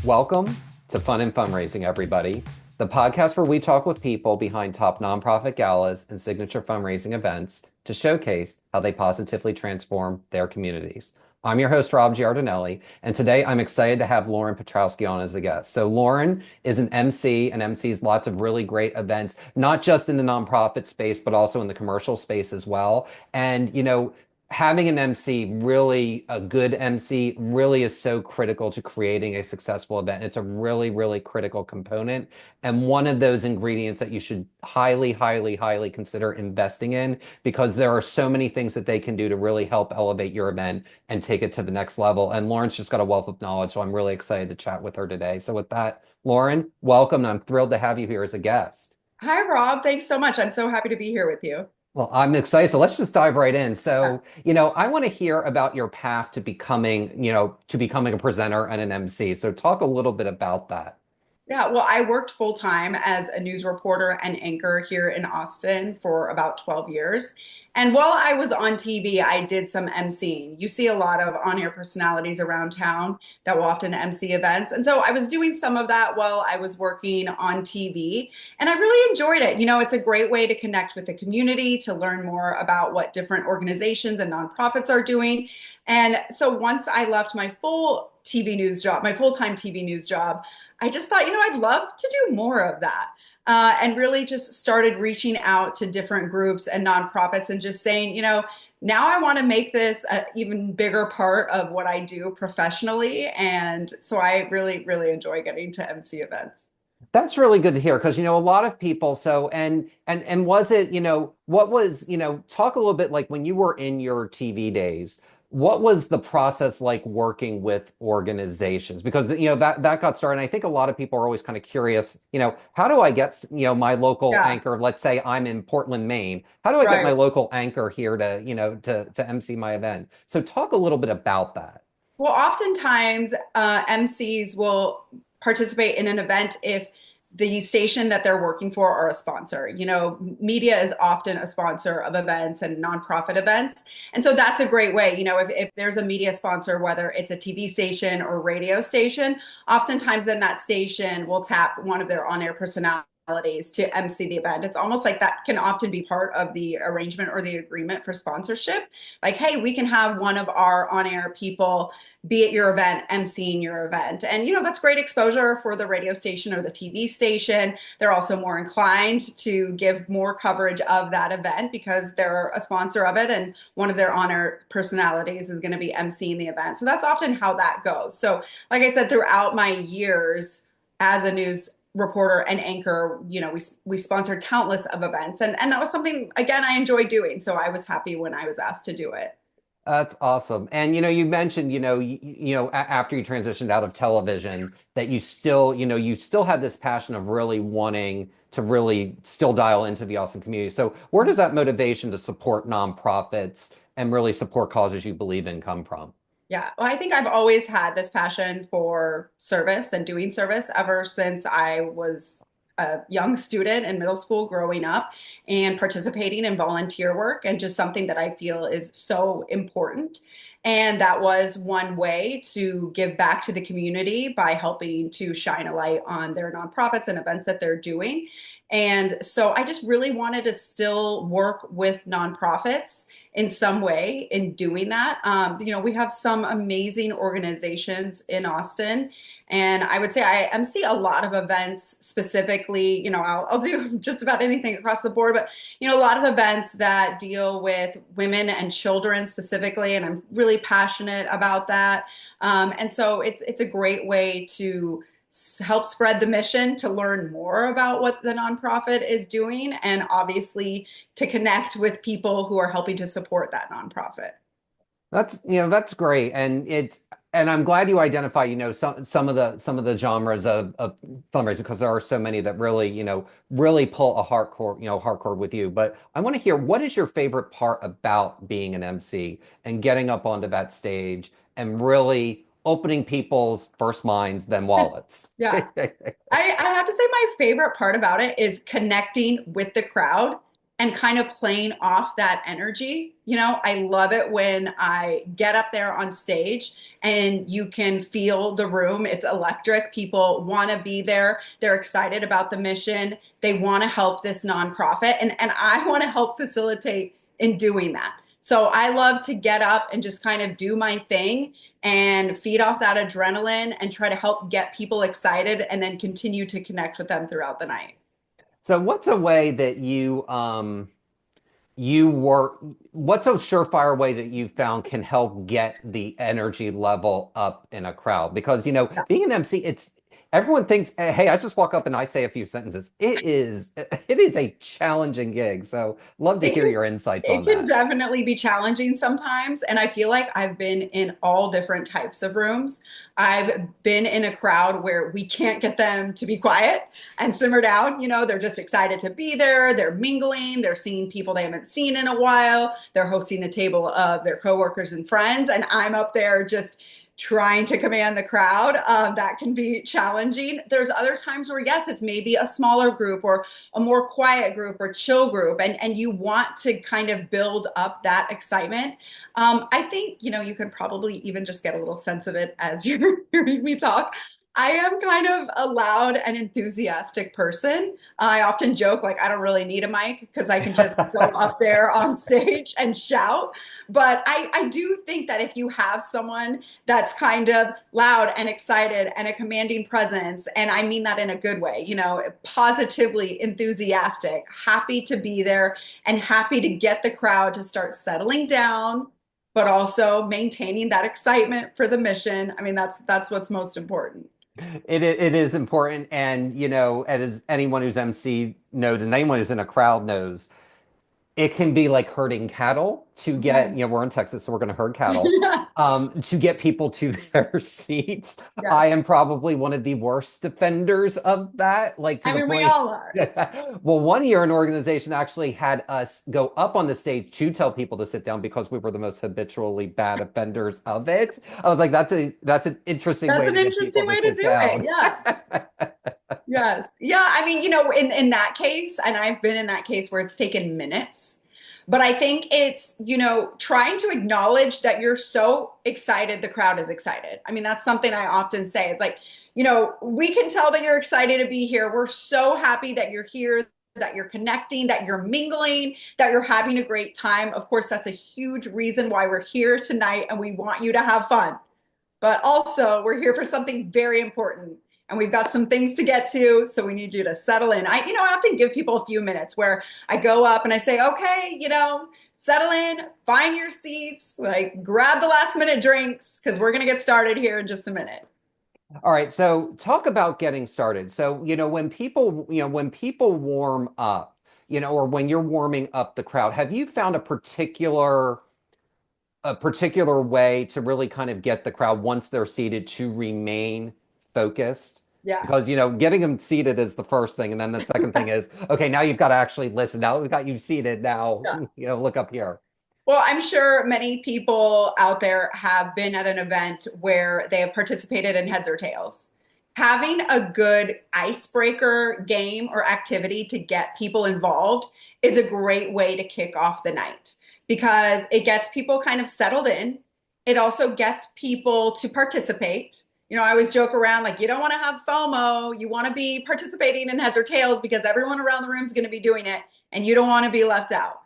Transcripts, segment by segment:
Welcome to Fun and Fundraising, everybody, the podcast where we talk with people behind top nonprofit galas and signature fundraising events to showcase how they positively transform their communities. I'm your host, Rob Giardinelli, and today I'm excited to have Lauren Petrowski on as a guest. So Lauren is an MC and MCs lots of really great events, not just in the nonprofit space, but also in the commercial space as well. And, having an MC, really a good MC, really is so critical to creating a successful event. It's a really, really critical component. And one of those ingredients that you should highly, highly, highly consider investing in because there are so many things that they can do to really help elevate your event and take it to the next level. And Lauren's just got a wealth of knowledge, so I'm really excited to chat with her today. So with that, Lauren, welcome. I'm thrilled to have you here as a guest. Hi, Rob. Thanks so much. I'm so happy to be here with you. Well, I'm excited. So let's just dive right in. Yeah. So, I want to hear about your path to becoming a presenter and an MC. So talk a little bit about that. Yeah, well, I worked full time as a news reporter and anchor here in Austin for about 12 years. And while I was on TV, I did some emceeing. You see a lot of on-air personalities around town that will often MC events. And so I was doing some of that while I was working on TV, and I really enjoyed it. It's a great way to connect with the community, to learn more about what different organizations and nonprofits are doing. And so once I left my full TV news job, my full-time TV news job, I just thought, I'd love to do more of that. And really just started reaching out to different groups and nonprofits and just saying, now I want to make this an even bigger part of what I do professionally. And so I really, really enjoy getting to MC events. That's really good to hear because a lot of people so and was it, what was, talk a little bit like when you were in your TV days, what was the process like working with organizations? Because that got started. And I think a lot of people are always kind of curious, how do I get, my local Yeah, anchor, let's say I'm in Portland, Maine. How do I get my right. local anchor here to, to MC my event? So talk a little bit about that. Well, oftentimes MCs will participate in an event if the station that they're working for are a sponsor. Media is often a sponsor of events and nonprofit events. And so that's a great way. If there's a media sponsor, whether it's a TV station or radio station, oftentimes then that station will tap one of their on-air personalities to MC the event. It's almost like that can often be part of the arrangement or the agreement for sponsorship. Like, hey, we can have one of our on-air people be at your event, emceeing your event. And, that's great exposure for the radio station or the TV station. They're also more inclined to give more coverage of that event because they're a sponsor of it and one of their honor personalities is going to be emceeing the event. So that's often how that goes. So, like I said, throughout my years as a news reporter and anchor, we sponsored countless of events. And that was something, again, I enjoyed doing. So I was happy when I was asked to do it. That's awesome. And you mentioned, after you transitioned out of television, that you still had this passion of really wanting to really still dial into the Austin community. So where does that motivation to support nonprofits and really support causes you believe in come from? Yeah, well, I think I've always had this passion for service and doing service ever since I was a young student in middle school growing up and participating in volunteer work and just something that I feel is so important. And that was one way to give back to the community by helping to shine a light on their nonprofits and events that they're doing. And so I just really wanted to still work with nonprofits in some way in doing that. We have some amazing organizations in Austin. And I would say I MC a lot of events specifically, I'll do just about anything across the board, but, a lot of events that deal with women and children specifically. And I'm really passionate about that. And so it's a great way to help spread the mission, to learn more about what the nonprofit is doing, and obviously to connect with people who are helping to support that nonprofit. That's great. And I'm glad you identify, some of the genres of fundraising because there are so many that really, really pull a hardcore with you. But I want to hear what is your favorite part about being an MC and getting up onto that stage and really opening people's first minds, then wallets. Yeah. I have to say my favorite part about it is connecting with the crowd and kind of playing off that energy. I love it when I get up there on stage and you can feel the room. It's electric. People want to be there. They're excited about the mission. They want to help this nonprofit. And I want to help facilitate in doing that. So I love to get up and just kind of do my thing and feed off that adrenaline and try to help get people excited and then continue to connect with them throughout the night. So what's a way that you work, what's a surefire way that you found can help get the energy level up in a crowd? Because, being an MC, everyone thinks, hey, I just walk up and I say a few sentences. It is a challenging gig. So love to It hear can, your insights it on can that. definitely be challenging sometimes. And I feel like I've been in all different types of rooms. I've been in a crowd where we can't get them to be quiet and simmer down. They're just excited to be there. They're mingling. They're seeing people they haven't seen in a while. They're hosting a table of their coworkers and friends. And I'm up there just trying to command the crowd. That can be challenging. There's other times where, yes, it's maybe a smaller group or a more quiet group or chill group, and you want to kind of build up that excitement. I think, you can probably even just get a little sense of it as you're hearing me talk. I am kind of a loud and enthusiastic person. I often joke like I don't really need a mic because I can just go up there on stage and shout. But I do think that if you have someone that's kind of loud and excited and a commanding presence, and I mean that in a good way, positively enthusiastic, happy to be there and happy to get the crowd to start settling down, but also maintaining that excitement for the mission. I mean, that's what's most important. It is important, and as anyone who's MC knows, and anyone who's in a crowd knows, it can be like herding cattle to get, Yeah. we're in Texas, so we're going to herd cattle, to get people to their seats. Yes. I am probably one of the worst defenders of that, like to I the mean, we point. all are. Well, one year an organization actually had us go up on the stage to tell people to sit down because we were the most habitually bad offenders of it. I was like, that's an interesting That's way an to get people interesting to way to sit do it. down. Yeah. Yes. Yeah. I mean, in that case, and I've been in that case where it's taken minutes, but I think it's, trying to acknowledge that you're so excited, the crowd is excited. I mean, that's something I often say. It's like, we can tell that you're excited to be here. We're so happy that you're here, that you're connecting, that you're mingling, that you're having a great time. Of course, that's a huge reason why we're here tonight and we want you to have fun. But also, we're here for something very important. And we've got some things to get to, so we need you to settle in. I often give people a few minutes where I go up and I say, okay, settle in, find your seats, like grab the last minute drinks, because we're gonna get started here in just a minute. All right, so talk about getting started. So, when people warm up, or when you're warming up the crowd, have you found a particular way to really kind of get the crowd once they're seated to remain focused? Yeah. Because, getting them seated is the first thing, and then the second thing is, okay, now you've got to actually listen. Now we've got you seated. Now, Yeah. look up here. Well, I'm sure many people out there have been at an event where they have participated in heads or tails. Having a good icebreaker game or activity to get people involved is a great way to kick off the night because it gets people kind of settled in. It also gets people to participate. I always joke around like you don't want to have FOMO. You want to be participating in heads or tails because everyone around the room is going to be doing it and you don't want to be left out.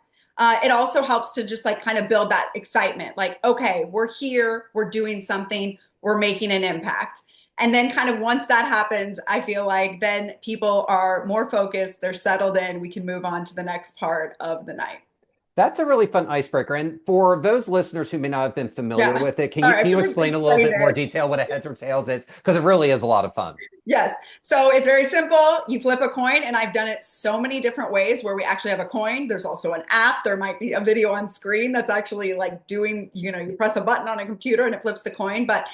It also helps to just like kind of build that excitement. Like, okay, we're here, we're doing something, we're making an impact. And then kind of once that happens, I feel like then people are more focused, they're settled in, we can move on to the next part of the night. That's a really fun icebreaker. And for those listeners who may not have been familiar Yeah. with it, can All you right. can So you let's explain a little explain bit more it. detail what a heads or tails is? Because it really is a lot of fun. Yes. So it's very simple. You flip a coin, and I've done it so many different ways where we actually have a coin. There's also an app. There might be a video on screen that's actually like doing, you press a button on a computer and it flips the coin. But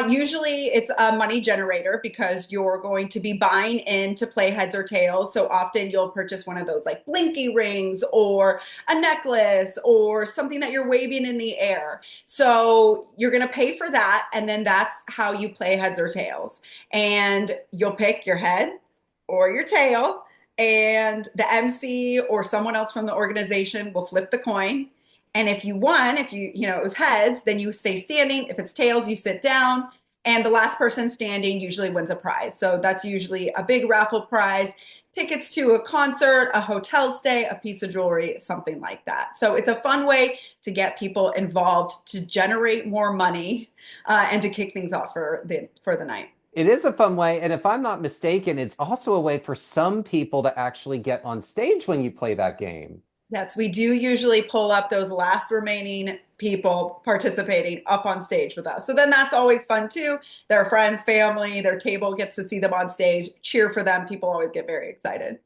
usually it's a money generator because you're going to be buying in to play heads or tails. So often you'll purchase one of those like blinky rings or a necklace or something that you're waving in the air. So you're going to pay for that. And then that's how you play heads or tails and you'll pick your head or your tail. and the MC or someone else from the organization will flip the coin. And if you won, if it was heads, then you stay standing. If it's tails, you sit down. And the last person standing usually wins a prize. So that's usually a big raffle prize, tickets to a concert, a hotel stay, a piece of jewelry, something like that. So it's a fun way to get people involved, to generate more money, and to kick things off for the night. It is a fun way, and if I'm not mistaken, it's also a way for some people to actually get on stage when you play that game. Yes, we do usually pull up those last remaining people participating up on stage with us. So then that's always fun too. Their friends, family, their table gets to see them on stage, cheer for them. People always get very excited.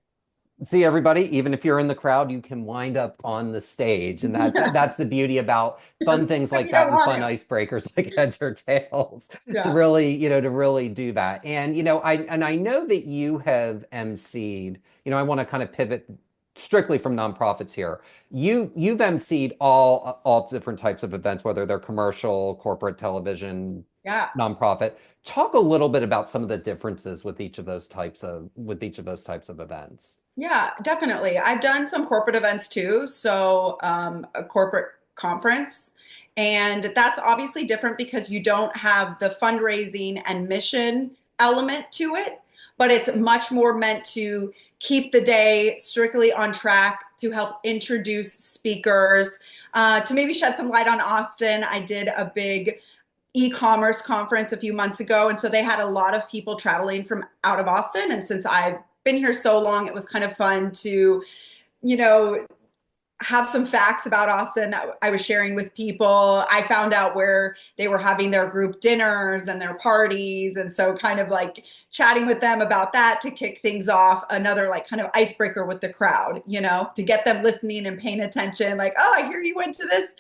See, everybody, even if you're in the crowd, you can wind up on the stage. And that's the beauty about fun things If like you that don't and want fun to. icebreakers like heads or tails to Yeah. really, to really do that. And, I know that you have emceed, I want to kind of pivot strictly from nonprofits here. You've emceed all different types of events, whether they're commercial, corporate television, Yeah. nonprofit. Talk a little bit about some of the differences with each of those types of events. Yeah, definitely. I've done some corporate events too. So, a corporate conference. And that's obviously different because you don't have the fundraising and mission element to it, but it's much more meant to keep the day strictly on track, to help introduce speakers, to maybe shed some light on Austin. I did a big e-commerce conference a few months ago, and so they had a lot of people traveling from out of Austin. And since I've been here so long, it was kind of fun to, you know, have some facts about Austin that I was sharing with people. I found out where they were having their group dinners and their parties. And so kind of like chatting with them about that to kick things off, another like kind of icebreaker with the crowd, to get them listening and paying attention. Like, oh, I hear you went to this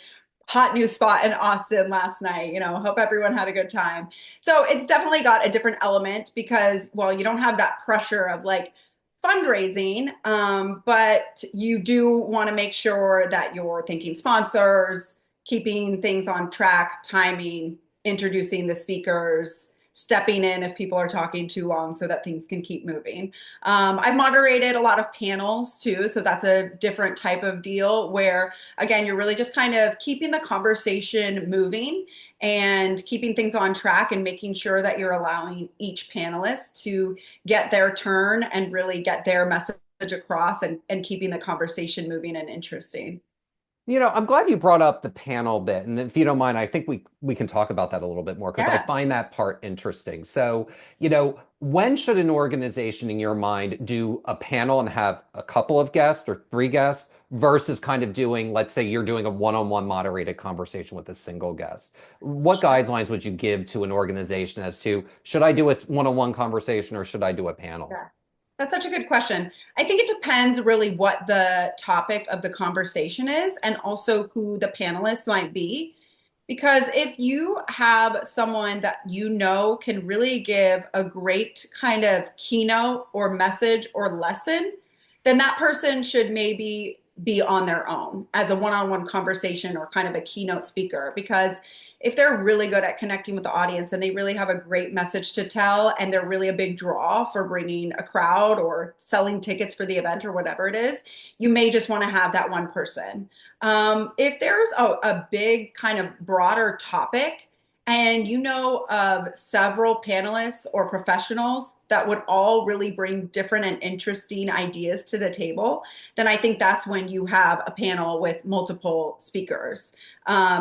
hot new spot in Austin last night. Hope everyone had a good time. So it's definitely got a different element because, well, you don't have that pressure of like fundraising, but you do want to make sure that you're thinking sponsors, keeping things on track, timing, introducing the speakers, stepping in if people are talking too long so that things can keep moving. I've moderated a lot of panels too, so that's a different type of deal where, again, you're really just kind of keeping the conversation moving and keeping things on track and making sure that you're allowing each panelist to get their turn and really get their message across and keeping the conversation moving and interesting. I'm glad you brought up the panel bit, and if you don't mind, I think we can talk about that a little bit more because I Yeah. find that part interesting. So, when should an organization in your mind do a panel and have a couple of guests or three guests versus kind of doing, let's say you're doing a one-on-one moderated conversation with a single guest? What guidelines would you give to an organization as to should I do a one-on-one conversation or should I do a panel? Yeah. That's such a good question. I think it depends really what the topic of the conversation is and also who the panelists might be. Because if you have someone that can really give a great kind of keynote or message or lesson, then that person should maybe be on their own as a one-on-one conversation or kind of a keynote speaker. Because if they're really good at connecting with the audience and they really have a great message to tell and they're really a big draw for bringing a crowd or selling tickets for the event or whatever it is, you may just want to have that one person. If there's a big kind of broader topic and you know of several panelists or professionals that would all really bring different and interesting ideas to the table, then I think that's when you have a panel with multiple speakers.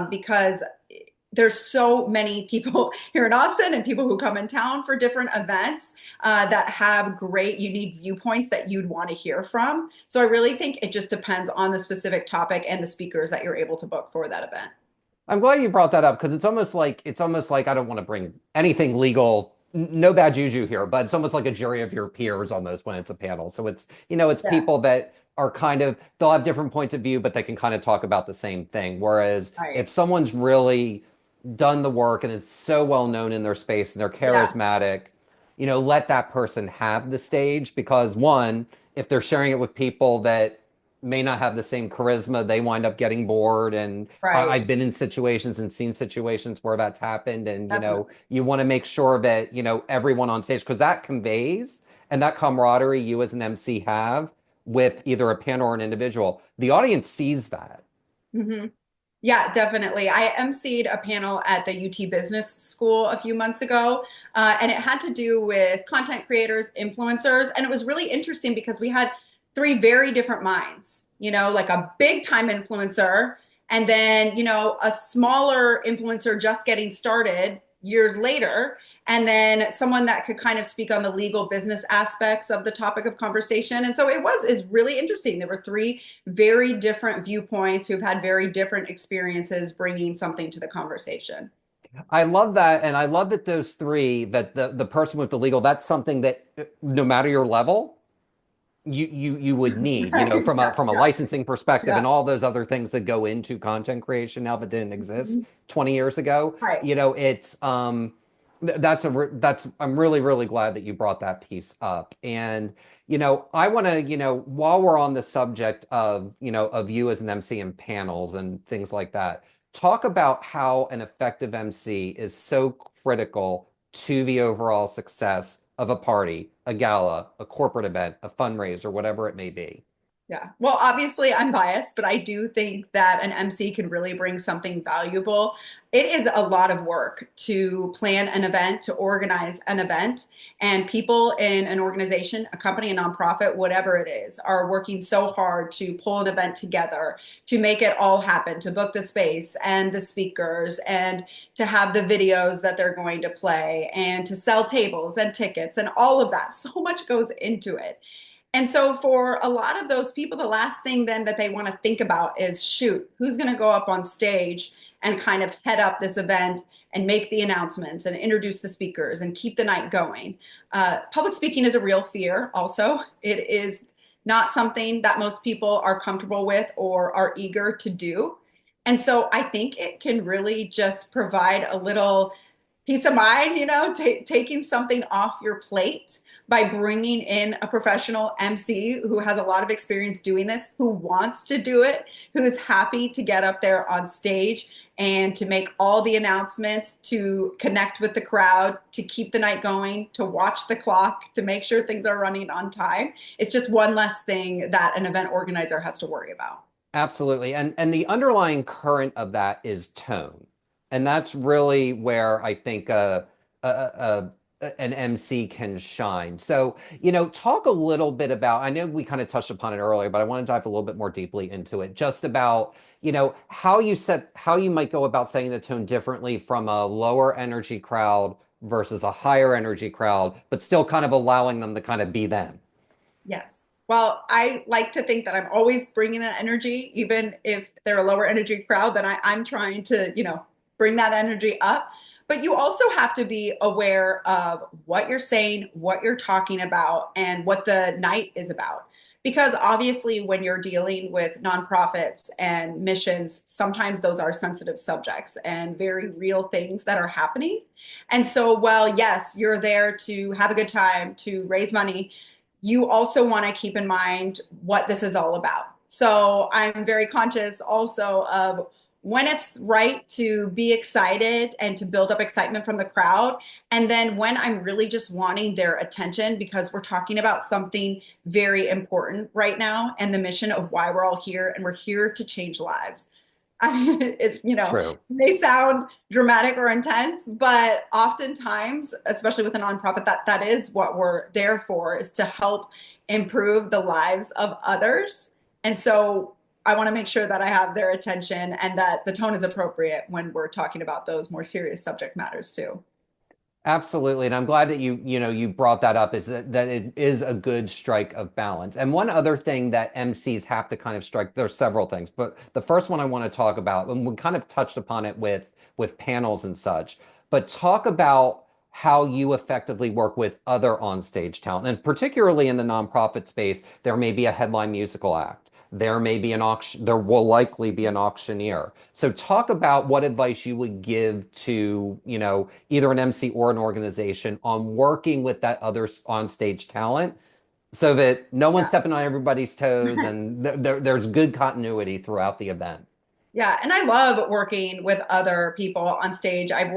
Because there's so many people here in Austin and people who come in town for different events that have great unique viewpoints that you'd want to hear from. So I really think it just depends on the specific topic and the speakers that you're able to book for that event. I'm glad you brought that up because it's almost like I don't want to bring anything legal, no bad juju here, but it's almost like a jury of your peers almost when it's a panel. So it's Yeah, people that are kind of they'll have different points of view, but they can kind of talk about the same thing. Whereas if right. someone's really done the work and is so well known in their space and they're Yeah, charismatic, let that person have the stage because one, if they're sharing it with people that may not have the same charisma, they wind up getting bored. And right. I've been in situations and seen situations where that's happened. And, Definitely. you want to make sure that, everyone on stage, because that conveys and that camaraderie you as an MC have with either a panel or an individual, the audience sees that. Hmm. Yeah, definitely. I emceed a panel at the UT Business School a few months ago, and it had to do with content creators, influencers, and it was really interesting because we had three very different minds, like a big time influencer, and then, a smaller influencer just getting started years later, and then someone that could kind of speak on the legal business aspects of the topic of conversation. And so is really interesting. There were three very different viewpoints who've had very different experiences bringing something to the conversation. I love that, and I love that those three, that the person with the legal, that's something that no matter your level, you would need, from Yeah, a yeah, licensing perspective yeah. and all those other things that go into content creation now that didn't exist Mhm. 20 years ago. Right. It's that's I'm really really glad that you brought that piece up. And I want to, while we're on the subject of, of you as an MC and panels and things like that, talk about how an effective MC is so critical to the overall success of a party, a gala, a corporate event, a fundraiser, whatever it may be. Yeah. Well, obviously, I'm biased, but I do think that an MC can really bring something valuable. It is a lot of work to plan an event, to organize an event, and people in an organization, a company, a nonprofit, whatever it is, are working so hard to pull an event together, to make it all happen, to book the space and the speakers, and to have the videos that they're going to play, and to sell tables and tickets and all of that. So much goes into it. And so for a lot of those people, the last thing then that they want to think about is, shoot, who's going to go up on stage and kind of head up this event and make the announcements and introduce the speakers and keep the night going. Public speaking is a real fear also. It is not something that most people are comfortable with or are eager to do. And so I think it can really just provide a little peace of mind, taking something off your plate by bringing in a professional MC who has a lot of experience doing this, who wants to do it, who is happy to get up there on stage and to make all the announcements, to connect with the crowd, to keep the night going, to watch the clock, to make sure things are running on time. It's just one less thing that an event organizer has to worry about. Absolutely. And the underlying current of that is tone. And that's really where I think an MC can shine. So, talk a little bit about, I know we kind of touched upon it earlier, but I want to dive a little bit more deeply into it, just about, how you might go about setting the tone differently from a lower energy crowd versus a higher energy crowd, but still kind of allowing them to kind of be them. Yes. Well, I like to think that I'm always bringing that energy, even if they're a lower energy crowd, then I'm trying to, bring that energy up. But you also have to be aware of what you're saying, what you're talking about, and what the night is about. Because obviously, when you're dealing with nonprofits and missions, sometimes those are sensitive subjects and very real things that are happening. And so, while yes, you're there to have a good time, to raise money, you also want to keep in mind what this is all about. So I'm very conscious also of when it's right to be excited and to build up excitement from the crowd. And then when I'm really just wanting their attention because we're talking about something very important right now and the mission of why we're all here, and we're here to change lives. I mean, True. it may sound dramatic or intense, but oftentimes, especially with a nonprofit, that is what we're there for, is to help improve the lives of others. And so I want to make sure that I have their attention and that the tone is appropriate when we're talking about those more serious subject matters too. Absolutely. And I'm glad that you brought that up, is that it is a good strike of balance. And one other thing that MCs have to kind of strike, there's several things, but the first one I want to talk about, and we kind of touched upon it with panels and such, but talk about how you effectively work with other onstage talent. And particularly in the nonprofit space, there may be a headline musical act. There may be an auction, there will likely be an auctioneer. So talk about what advice you would give to, either an MC or an organization on working with that other on-stage talent so that no one's Yeah. stepping on everybody's toes and there's good continuity throughout the event. Yeah, and I love working with other people on stage. I'm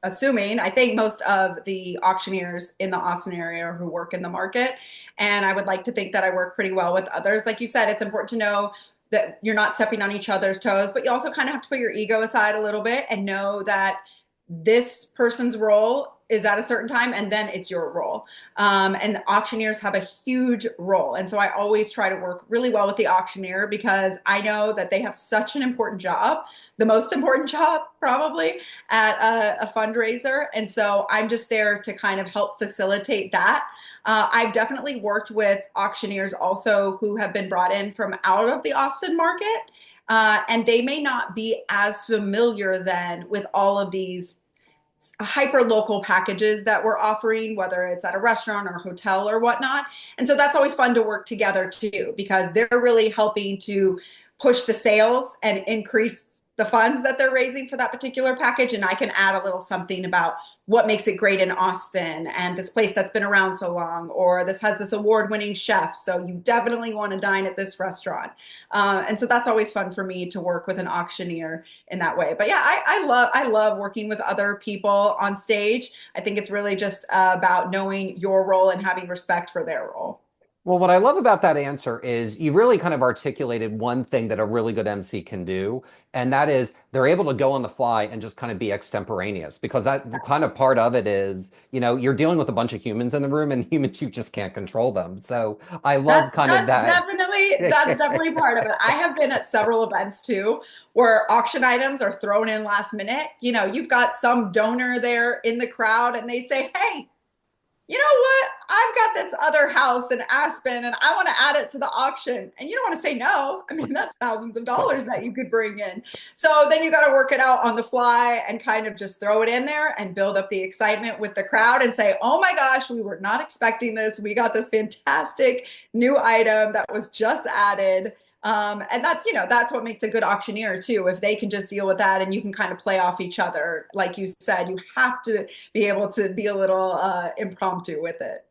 assuming, I think most of the auctioneers in the Austin area who work in the market. And I would like to think that I work pretty well with others. Like you said, it's important to know that you're not stepping on each other's toes, but you also kind of have to put your ego aside a little bit and know that this person's role is at a certain time and then it's your role. And the auctioneers have a huge role. And so I always try to work really well with the auctioneer because I know that they have such an important job, the most important job probably at a fundraiser. And so I'm just there to kind of help facilitate that. I've definitely worked with auctioneers also who have been brought in from out of the Austin market. And they may not be as familiar then with all of these hyper local packages that we're offering, whether it's at a restaurant or a hotel or whatnot. And so that's always fun to work together too, because they're really helping to push the sales and increase the funds that they're raising for that particular package. And I can add a little something about what makes it great in Austin and this place that's been around so long, or this has this award-winning chef, so you definitely want to dine at this restaurant. And so that's always fun for me to work with an auctioneer in that way. But yeah, I love working with other people on stage. I think it's really just about knowing your role and having respect for their role. Well, what I love about that answer is you really kind of articulated one thing that a really good MC can do, and that is they're able to go on the fly and just kind of be extemporaneous because that the kind of part of it is, you're dealing with a bunch of humans in the room and humans you just can't control them. So I love That's kind of that's that. definitely that's definitely part of it. I have been at several events too where auction items are thrown in last minute. You've got some donor there in the crowd and they say, "Hey, you know what? I've got this other house in Aspen and I want to add it to the auction." And you don't want to say no. I mean, that's thousands of dollars that you could bring in. So then you got to work it out on the fly and kind of just throw it in there and build up the excitement with the crowd and say, "Oh my gosh, we were not expecting this. We got this fantastic new item that was just added." And that's what makes a good auctioneer too. If they can just deal with that and you can kind of play off each other, like you said, you have to be able to be a little impromptu with it.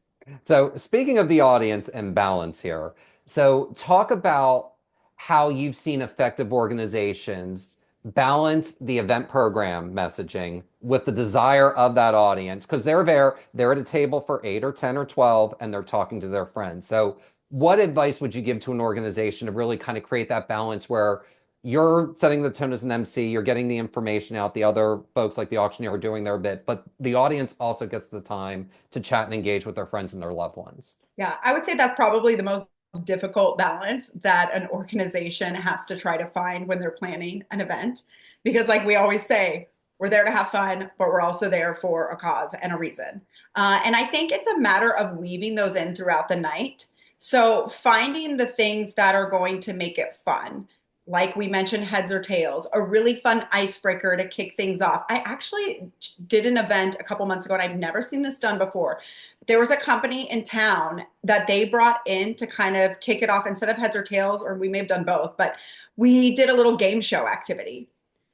So, speaking of the audience and balance here, so talk about how you've seen effective organizations balance the event program messaging with the desire of that audience because they're at a table for 8 or 10 or 12 and they're talking to their friends. So, what advice would you give to an organization to really kind of create that balance where you're setting the tone as an MC, you're getting the information out, the other folks like the auctioneer are doing their bit, but the audience also gets the time to chat and engage with their friends and their loved ones. Yeah, I would say that's probably the most difficult balance that an organization has to try to find when they're planning an event. Because, like we always say, we're there to have fun, but we're also there for a cause and a reason. And I think it's a matter of weaving those in throughout the night. So, finding the things that are going to make it fun. Like we mentioned, heads or tails, a really fun icebreaker to kick things off. I actually did an event a couple months ago, and I've never seen this done before. There was a company in town that they brought in to kind of kick it off instead of heads or tails, or we may have done both, but we did a little game show activity.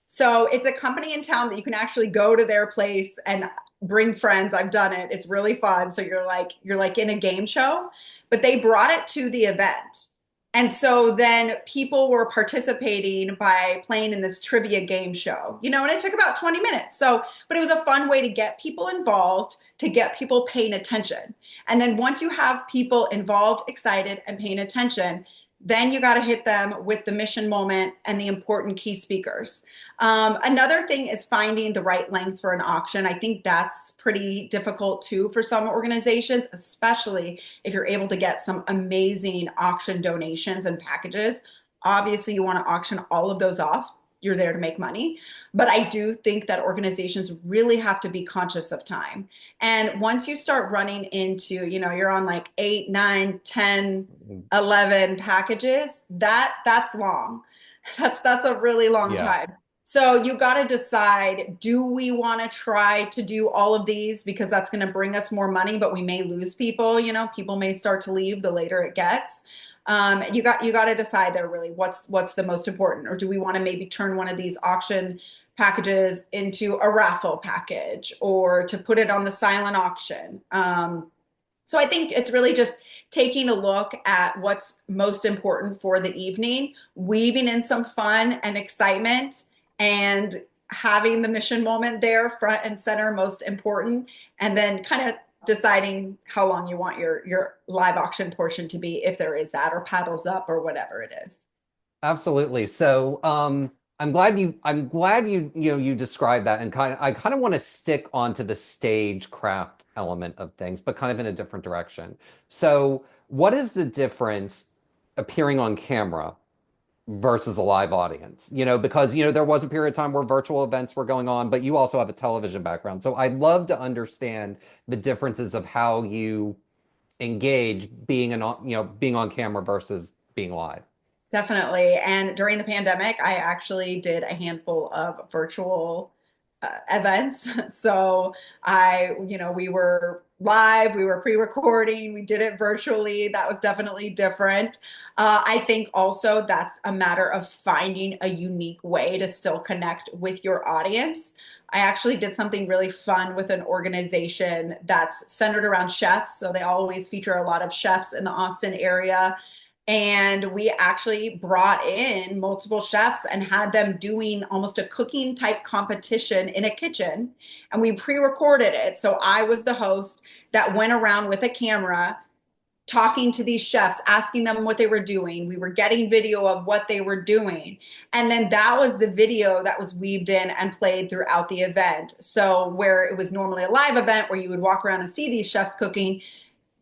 So it's a company in town that you can actually go to their place and bring friends. I've done it. It's really fun. So you're like in a game show, but they brought it to the event. And so then people were participating by playing in this trivia game show, and it took about 20 minutes. So, but it was a fun way to get people involved, to get people paying attention. And then once you have people involved, excited, and paying attention, then you got to hit them with the mission moment and the important key speakers. Another thing is finding the right length for an auction. I think that's pretty difficult too for some organizations, especially if you're able to get some amazing auction donations and packages. Obviously, you want to auction all of those off. You're there to make money. But I do think that organizations really have to be conscious of time. And once you start running into, you're on like 8, 9, 10, 11 packages, that's long. That's a really long Yeah. time. So you got to decide, do we want to try to do all of these because that's going to bring us more money, but we may lose people, people may start to leave the later it gets. You got to decide there really what's the most important, or do we want to maybe turn one of these auction packages into a raffle package or to put it on the silent auction? So I think it's really just taking a look at what's most important for the evening, weaving in some fun and excitement, and having the mission moment there front and center most important, and then kind of deciding how long you want your live auction portion to be, if there is that, or paddles up, or whatever it is. Absolutely. So, I'm glad you described that, and I kind of want to stick onto the stagecraft element of things, but kind of in a different direction. So, what is the difference appearing on camera versus a live audience? Because there was a period of time where virtual events were going on, but you also have a television background. So, I'd love to understand the differences of how you engage being on camera versus being live. Definitely. And during the pandemic, I actually did a handful of virtual events. So we were live, we were pre-recording, we did it virtually. That was definitely different. I think also that's a matter of finding a unique way to still connect with your audience. I actually did something really fun with an organization that's centered around chefs. So they always feature a lot of chefs in the Austin area. And we actually brought in multiple chefs and had them doing almost a cooking type competition in a kitchen. And we pre recorded it. So I was the host that went around with a camera talking to these chefs, asking them what they were doing. We were getting video of what they were doing. And then that was the video that was weaved in and played throughout the event. So where it was normally a live event where you would walk around and see these chefs cooking,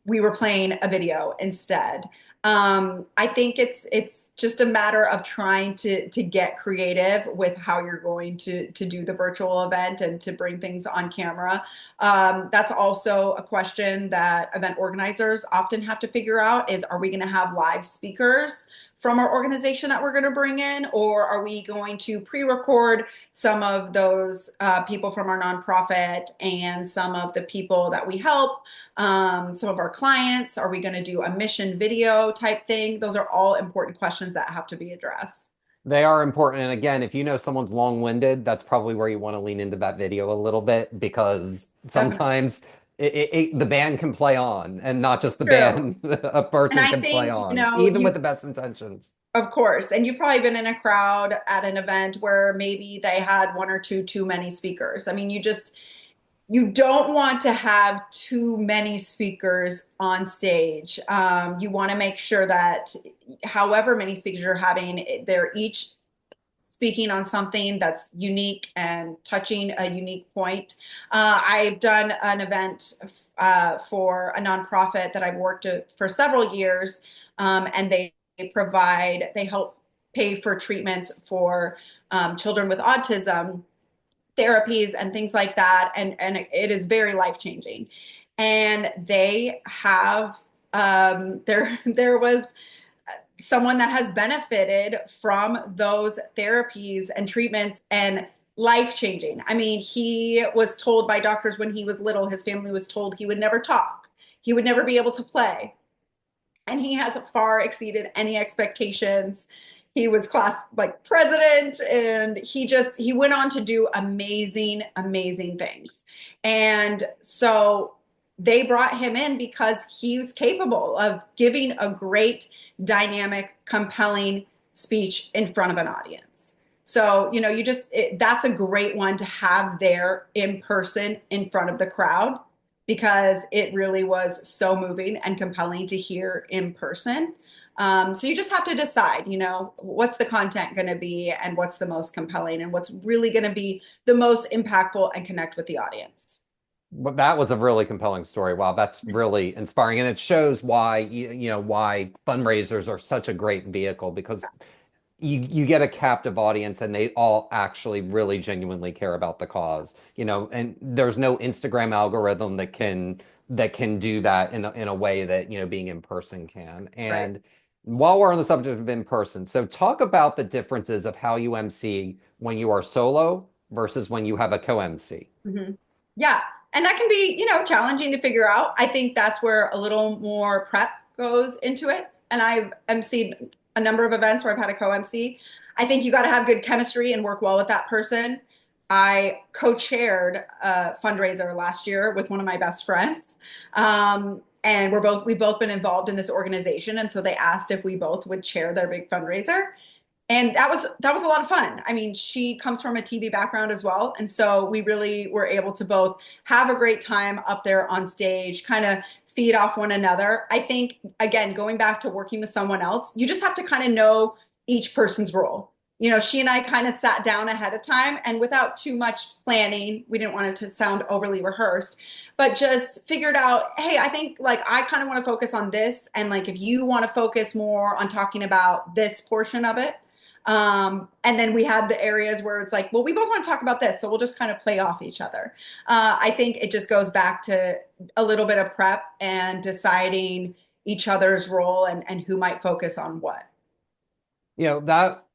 we were playing a video instead. I think it's just a matter of trying to get creative with how you're going to do the virtual event and to bring things on camera. That's also a question that event organizers often have to figure out is, are we going to have live speakers from our organization that we're going to bring in, or are we going to pre-record some of those people from our nonprofit and some of the people that we help, some of our clients? Are we going to do a mission video type thing? Those are all important questions that have to be addressed. They are important. And again, if you know someone's long-winded, that's probably where you want to lean into that video a little bit, because Definitely sometimes the band can play on, and not just the true. band, a And person I can play think, on, even with you, the best intentions. of course, and you've probably been in a crowd at an event where maybe they had one or two too many speakers. I mean, you don't want to have too many speakers on stage. You want to make sure that however many speakers you're having, they're each speaking on something that's unique and touching a unique point. I've done an event for a nonprofit that I've worked at for several years, and they help pay for treatments for children with autism, therapies and things like that, and it is very life changing. And they have there was someone that has benefited from those therapies and treatments, and life changing. I mean, he was told by doctors when he was little, his family was told he would never talk, he would never be able to play, and he has far exceeded any expectations. He was class like president, and he went on to do amazing things. And so they brought him in because he was capable of giving a great, dynamic, compelling speech in front of an audience. So, that's a great one to have there in person in front of the crowd, because it really was so moving and compelling to hear in person. So you just have to decide, what's the content going to be, and what's the most compelling, and what's really going to be the most impactful and connect with the audience. But that was a really compelling story. Wow, that's really inspiring. And it shows why, why fundraisers are such a great vehicle, because you get a captive audience, and they all actually really genuinely care about the cause, and there's no Instagram algorithm that can do that in a way that, being in person can. Right. And while we're on the subject of in person, so talk about the differences of how you MC when you are solo versus when you have a co-MC. Mhm. Yeah. And that can be, challenging to figure out. I think that's where a little more prep goes into it. And I've emceed a number of events where I've had a co-MC. I think you got to have good chemistry and work well with that person. I co-chaired a fundraiser last year with one of my best friends. And we've both been involved in this organization. And so they asked if we both would chair their big fundraiser. And that was a lot of fun. I mean, she comes from a TV background as well, and so we really were able to both have a great time up there on stage, kind of feed off one another. I think again, going back to working with someone else, you just have to kind of know each person's role. She and I kind of sat down ahead of time, and without too much planning, we didn't want it to sound overly rehearsed, but just figured out, hey, I think like I kind of want to focus on this, and like if you want to focus more on talking about this portion of it. And then we had the areas where it's like, well, we both want to talk about this, so we'll just kind of play off each other. I think it just goes back to a little bit of prep and deciding each other's role and who might focus on what. That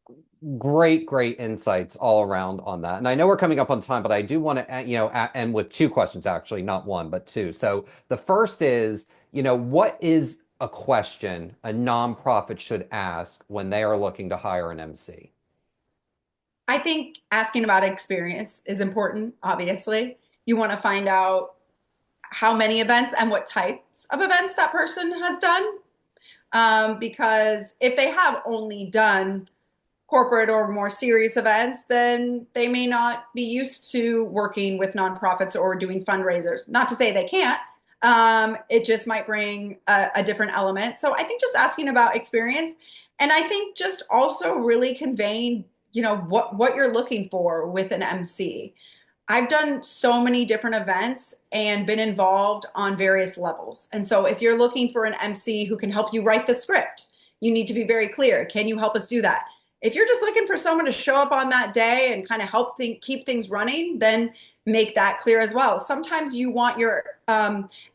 great insights all around on that. And I know we're coming up on time, but I do want to, end with two questions, actually, not one, but two. So the first is, what is a question a nonprofit should ask when they are looking to hire an MC? I think asking about experience is important, obviously. You want to find out how many events and what types of events that person has done. Because if they have only done corporate or more serious events, then they may not be used to working with nonprofits or doing fundraisers. Not to say they can't. It just might bring a different element. So I think just asking about experience, and I think just also really conveying, what you're looking for with an MC. I've done so many different events and been involved on various levels. And so if you're looking for an MC who can help you write the script, you need to be very clear. Can you help us do that? If you're just looking for someone to show up on that day and kind of help keep things running, then make that clear as well. Sometimes you want your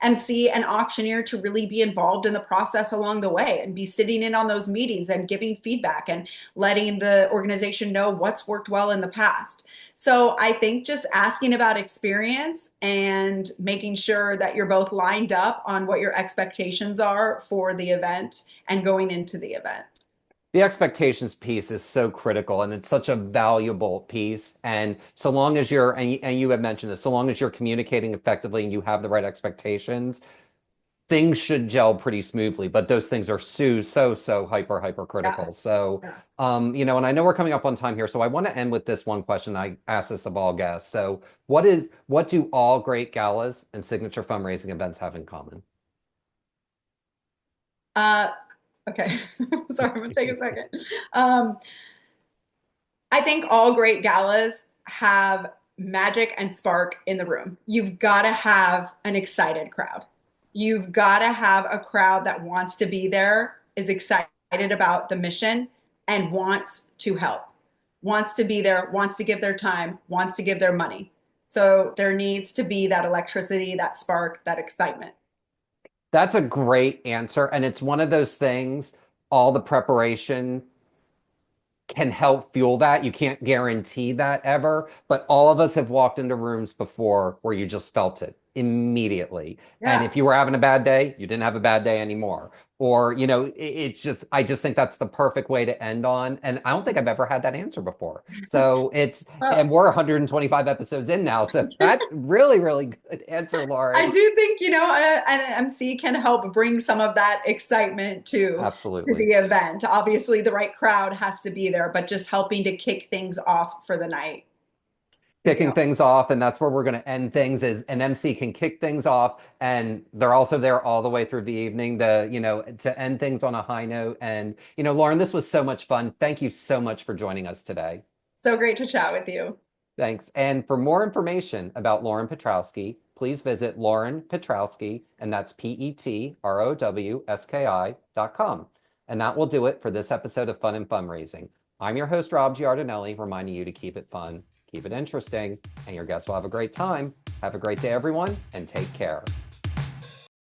MC and auctioneer to really be involved in the process along the way and be sitting in on those meetings and giving feedback and letting the organization know what's worked well in the past. So I think just asking about experience and making sure that you're both lined up on what your expectations are for the event and going into the event. The expectations piece is so critical and it's such a valuable piece. And so long as and you have mentioned this, so long as you're communicating effectively and you have the right expectations, things should gel pretty smoothly. But those things are so hyper Yeah. critical. So, Yeah. and I know we're coming up on time here. So I want to end with this one question. I ask this of all guests. So what do all great galas and signature fundraising events have in common? Uh, okay. Sorry, I'm gonna take a second. Um, I think all great galas have magic and spark in the room. You've got to have an excited crowd. You've got to have a crowd that wants to be there, is excited about the mission, and wants to help, wants to be there, wants to give their time, wants to give their money. So there needs to be that electricity, that spark, that excitement. That's a great answer. And it's one of those things, all the preparation can help fuel that. You can't guarantee that ever, but all of us have walked into rooms before where you just felt it immediately. And Yeah. if you were having a bad day, you didn't have a bad day anymore. Or, I just think that's the perfect way to end on. And I don't think I've ever had that answer before. So and Well, we're 125 episodes in now. So that's really good answer, I Lauren. do think, an MC can help bring some of that excitement to Absolutely. the event. Obviously, the right crowd has to be there, but just helping to kick things off for the night. Kicking things off, and that's where we're going to end things is an MC can kick things off and they're also there all the way through the evening to, to end things on a high note. And, Lauren, this was so much fun. Thank you so much for joining us today. So great to chat with you. Thanks. And for more information about Lauren Petrowski, please visit Lauren Petrowski, and that's Petrowski.com. And that will do it for this episode of Fun and Fundraising. I'm your host, Rob Giardinelli, reminding you to keep it fun, keep it interesting, and your guests will have a great time. Have a great day, everyone, and take care.